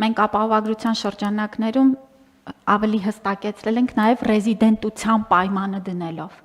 մենք ապահովագրության շրջանակներում ավելի հստակեցրել ենք նաև ռեզիդենտության պայմանը դնելով,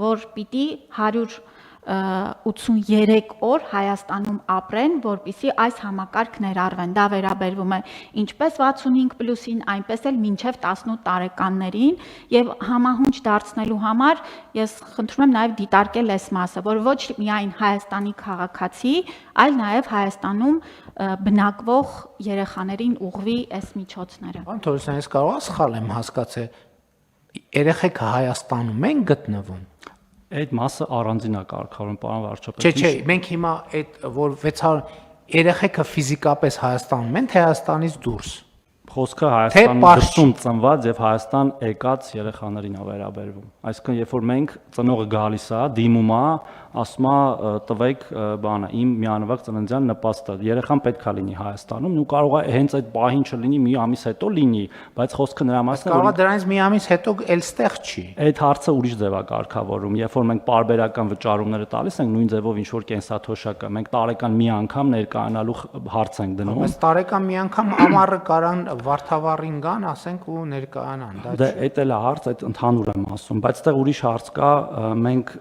որ պիտի 183 օր Հայաստանում ապրեն, որպեսզի այս համակարգ ներառվեն։ Դա վերաբերվում է ինչպես 65+-ին, այնպես էլ մինչև 18 տարեկաններին, եւ համահունչ դարձնելու համար ես խնդրում եմ նաև դիտարկել այս մասը, որ ոչ միայն Հայաստանի քաղաքացի, այլ նաև Հայաստանում բնակվող երեխաներին ուղղվի այս միջոցները։ Պարոն Թորոսյան, ես կարող եմ սխալ եմ հասկացել, երեխեքը Հայաստանում են գտնվում։ Այդ մասը առանձին է կարգավորում, պարոն վարչապետ։ Չէ, մենք հիմա այդ որ 600 երեխեքը ֆիզիկապես Հայաստանում են, թե Հայաստանից դուրս։ Խոսքը Հայաստանում դրսում ծնված եւ Հայաստան եկած երեխաներին է վերաբերվում։ Այսինքն, երբ որ մենք ծնողը գալիս է, դիմում է, ասում է տվեք բանը, իմ միանվագ ծննդյան նպաստը։ Երեխան պետք է լինի Հայաստանում, ու կարող է հենց այդ պահին չլինի, մի ամիս հետո լինի, բայց խոսքը նրա մասն է, որ կարող է դրանից մի ամիս հետո էլ ստեղ չի։ Այդ հարցը ուրիշ ձև է կարգավորում։ Երբ որ մենք պարբերական վճարումները տալիս ենք, նույն ձևով ինչ որ կենսաթոշակը, մենք տարեկան մի անգամ ներկայանալու հարց ենք դնում։ Բայց տարեկան մի անգամ ամառը կարան Վարդավառին գան, ասենք ու ներկայանան, դա չէ։ Դա էլ է հարց, այդ ընդհանուր եմ ասում, բայց այդտեղ ուրիշ հարց կա, մենք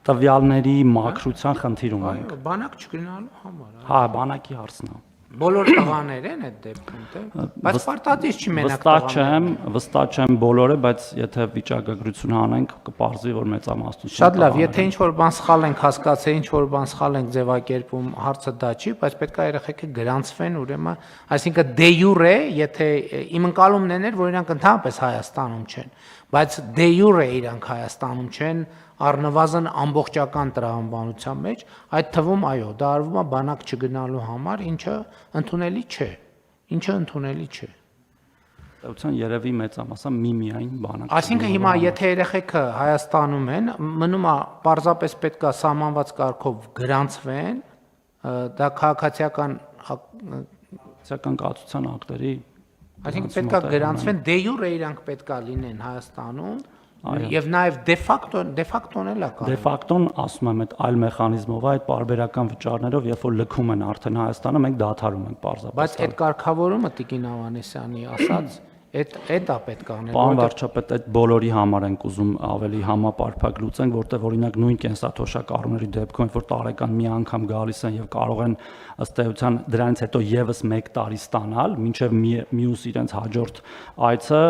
տվյալների մաքրության խնդիր ունենք։ Բանակ չգնալու համար։ Հա, բանակի հարցն է։ Բոլոր տղաներ են այդ դեպքում, թե։ Բայց պարտադիր չի մենակ տղաներ։ Վստահ չեմ բոլորը, բայց եթե վիճակագրություն անենք, կպարզվի, որ մեծամասնություն։ Շատ լավ, եթե ինչ-որ բան սխալ ենք հասկացել, ինչ-որ բան սխալ ենք ձևակերպում, հարցը դա չի, բայց պետք է երեխեքը գրանցվեն, ուրեմն, այսինքն դե յուրե, եթե իմ ընկալումն էր, որ իրանք ընդհանրապես Հայաստանում չեն, բայց դե յուրե իրանք Հայաստանում չեն, առնվազն ամբողջական տրամաբանության մեջ, այդ թվում այո, դա արվում է բանակ չգնալու համար, ինչը ընդունելի չէ։ Ուրեմն երևի մեծամասն միայն բանակ։ Այսինքն հիմա եթե երեխեքը Հայաստանում են, մնում է պարզապես պետք է սահմանված կարգով գրանցվեն, դա քաղաքացիական կացության ակտերի, այսինքն պետք է գրանցվեն, դե յուրե իրանք պետք է լինեն Հայաստանում։ Եվ նաև դե ֆակտոն էլ է կարող։ Դե ֆակտոն, ասում եմ, այդ այլ մեխանիզմով, այդ պարբերական վճարներով, երբ որ լքում են արդեն Հայաստանը, մենք դադարում ենք պարզապես։ Բայց այդ կարգավորումը Տիկին Ավանեսյանի ասած, այդ է պետք է անել։ Պարոն վարչապետ, այդ բոլորի համար ենք ուզում ավելի համապարփակ լուծենք, որտեղ օրինակ նույն կենսաթոշակ առումների դեպքում, որ տարեկան մի անգամ գալիս են եւ կարող են ըստ էության դրանից հետո եւս 1 տարի ստանալ, մինչեւ մյուս իրենց հաջորդ այցը,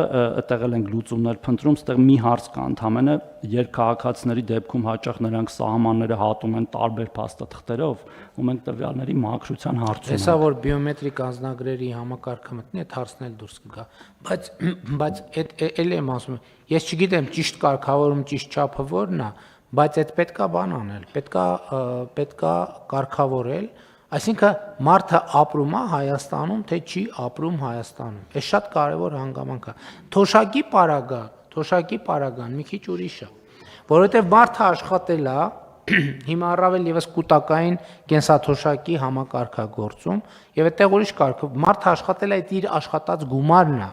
այդտեղ էլ ենք լուծումներ փնտրում, այդտեղ մի հարց կա ընդհանրապես, երկքաղաքացիների դեպքում հաճախ նրանք սահմանները հատում են տարբեր փաստաթղթերով, ու մենք տվյալների մաքրության հարցում ենք։ Հեսա որ բիոմետրիկ անձնագրերի համակարգը մտնի, այդ հարցն էլ դուրս կգա։ Բայց էլ եմ ասում, ես չգիտեմ ճիշտ կարգավորում, ճիշտ չափը որն է, բայց այդ պետքա բան անել, պետքա կարգավորել, այսինքն մարդը ապրում է Հայաստանում, թե չի ապրում Հայաստանում։ Այս շատ կարևոր հանգամանք է։ Թոշակի պարագան մի քիչ ուրիշ է, որովհետև մարդը աշխատել է, հիմա առավել եւս կൂട്ടակային կենսաթոշակի համակարգագործում, եւ այդտեղ ուրիշ կարգ, մարդը աշխատել է այդ իր աշխատած գումարն է,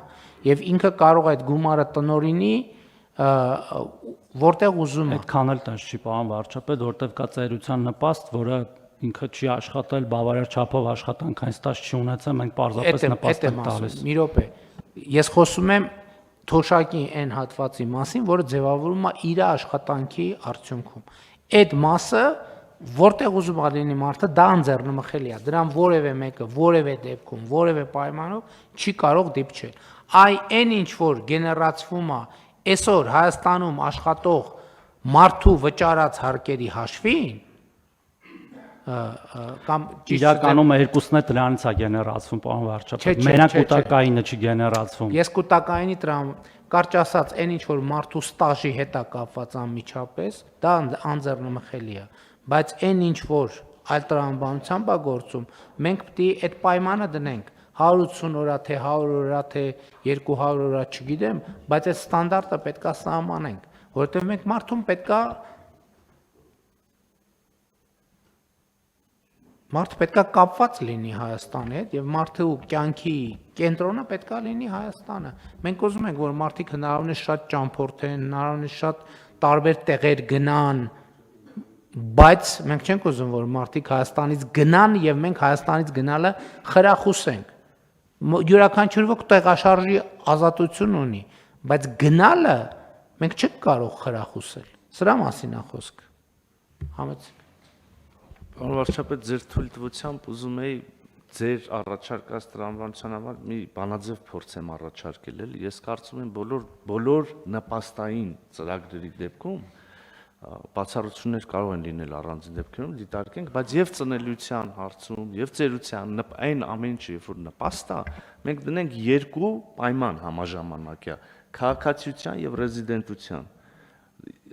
եւ ինքը կարող է այդ գումարը տնօրինի որտեղ ուզում է։ Այդքան էլ տես չի, պարոն վարչապետ, որտեղ կա ծերության նպաստ, որը ինքը չի աշխատել, բավարար չափով աշխատանքային ստաժ չի ունեցել, մենք պարզապես նպաստ ենք տալիս։ Մի րոպե, ես խոսում եմ թոշակի այն հատվածի մասին, որը ձևավորվում է իր աշխատանքի արդյունքում։ Այդ մասը, որտեղ ուզում է լինի մարդը, դա անձեռնմխելի է, դրան որևէ մեկը, որևէ դեպքում, որևէ պայմանով չի կարող դիպչել։ Այն ինչ որ գեներացվում է այսօր Հայաստանում աշխատող մարդու վճարած հարկերի հաշվին, կամ իրականում երկուսն է դրանից է գեներացվում, պարոն վարչապետ, մենակ կൂട്ടակայինը չի գեներացվում։ Ես կൂട്ടակայինի կարճ ասած, այն ինչ որ մարդու ստաժի հետ է կապված անմիջապես, դա անձեռնմխելի է, բայց այն ինչ որ այլ տրամաբանությամբ է գործում, մենք պետք է այդ պայմանը դնենք 180 օրա թե 100 օրա թե 200 օրա, չգիտեմ, բայց այդ ստանդարտը պետք է սահմանենք, որովհետև մենք մարդուն մարդը պետք է կապված լինի Հայաստանի հետ եւ մարդու կյանքի կենտրոնը պետք է լինի Հայաստանը։ Մենք ուզում ենք, որ մարդիկ հնարավորինս շատ ճամփորդեն, հնարավորինս շատ տարբեր տեղեր գնան, բայց մենք չենք ուզում, որ մարդիկ Հայաստանից գնան եւ մենք Հայաստանից գնալը խրախուսենք։ յուրաքանչյուր ոք տեղաշարժի ազատություն ունի, բայց գնալը մենք չենք կարող խրախուսել։ Սրա մասին է խոսքը։ Համեցեք։ Պարոն վարչապետ, ձեր թույլտվությամբ ուզում էի ձեր առաջարկած տրամաբանության համար մի բանաձև փորձեմ առաջարկել, էլի։ Ես կարծում եմ բոլոր նպաստային ծրագրերի դեպքում բացառություններ կարող են լինել առանձին դեպքերում դիտարկենք, բայց եւ ծնելիության հարցում եւ ծերության այն ամեն ինչը, երբ որ նպաստ է, մենք դնենք երկու պայման համաժամանակյա՝ քաղաքացիության եւ ռեզիդենտության։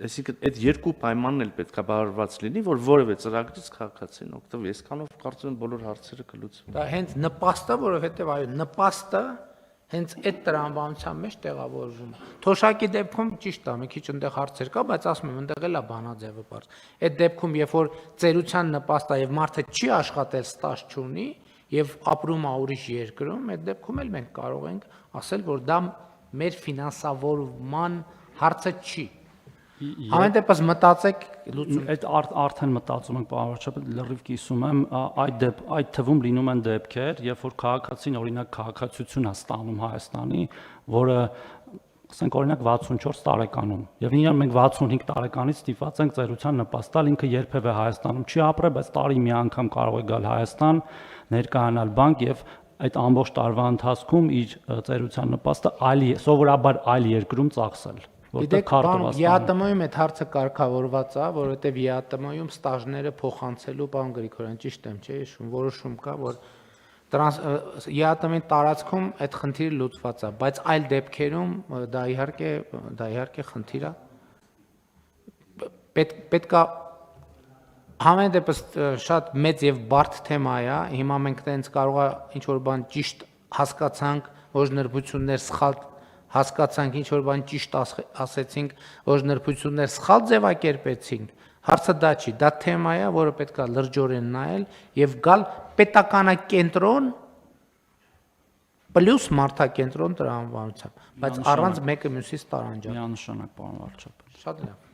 Այսինքն այդ երկու պայմանն էլ պետք է բավարարված լինի, որ որևէ ծրագրից քաղաքացին օգտվի։ Այսքանով կարծում եմ բոլոր հարցերը կլուծվեն։ Դա հենց նպաստը, որովհետեւ այո, նպաստը հենց այդ տրամաբանության մեջ տեղավորվում է։ Թոշակի դեպքում ճիշտ է, մի քիչ այնտեղ հարցեր կա, բայց ասում եմ, այնտեղ էլ է բանաձևը բարձ։ Այդ դեպքում, երբ որ ծերության նպաստ է եւ մարդը չի աշխատել, ստաժ չունի եւ ապրում է ուրիշ երկրում, այդ դեպքում էլ մենք կարող ենք ասել, որ դա մեր ֆինանսավորման հարցը չի։ Ամեն դեպս մտածեք լուծում։ Այդ արդեն մտածում ենք, պարոն վարչապետ, լրիվ կիսում եմ, այդ թվում լինում են դեպքեր, երբ որ քաղաքացին օրինակ քաղաքացիություն է ստանում Հայաստանի, որը ասենք օրինակ 64 տարեկանում, եւ իրեն մենք 65 տարեկանից ստիպված ենք ծերության նպաստալ, ինքը երբևէ Հայաստանում չի ապրել, բայց տարի մի անգամ կարող է գալ Հայաստան, ներկայանալ բանկ եւ այդ ամբողջ տարվա ընթացքում իր ծերության նպաստը սովորաբար այլ երկրում ծախսել։ Գիտեք, ԵԱՏՄ-ում այդ հարցը կարգավորված է, որովհետև ԵԱՏՄ-ում ստաժները փոխանցելու, պարոն Գրիգորյան, ճիշտ եմ, չէ՞, հիշում, որոշում կա, որ ԵԱՏՄ-ի տարածքում այդ խնդիրը լուծված է, բայց այլ դեպքերում դա իհարկե խնդիր է։ Պետք է համեն դեպս շատ մեծ եւ բարդ թեմա է, հիմա մենք տենց կարող է ինչ-որ բան ճիշտ հասկացանք, օժնրբություններ սխալ հասկացանք, ինչ-որ բան ճիշտ ասեցինք, օժնրբություններ սխալ ձևակերպեցինք, հարցը դա չի, դա թեմա է, որը պետք է լրջորեն նայել եւ գալ պետականակենտրոն պլյուս մարդակենտրոն տրամաբանությամբ, բայց առանց մեկը մյուսից տարանջալ։ Միանշանակ, պարոն վարչապետ։ Շատ լավ։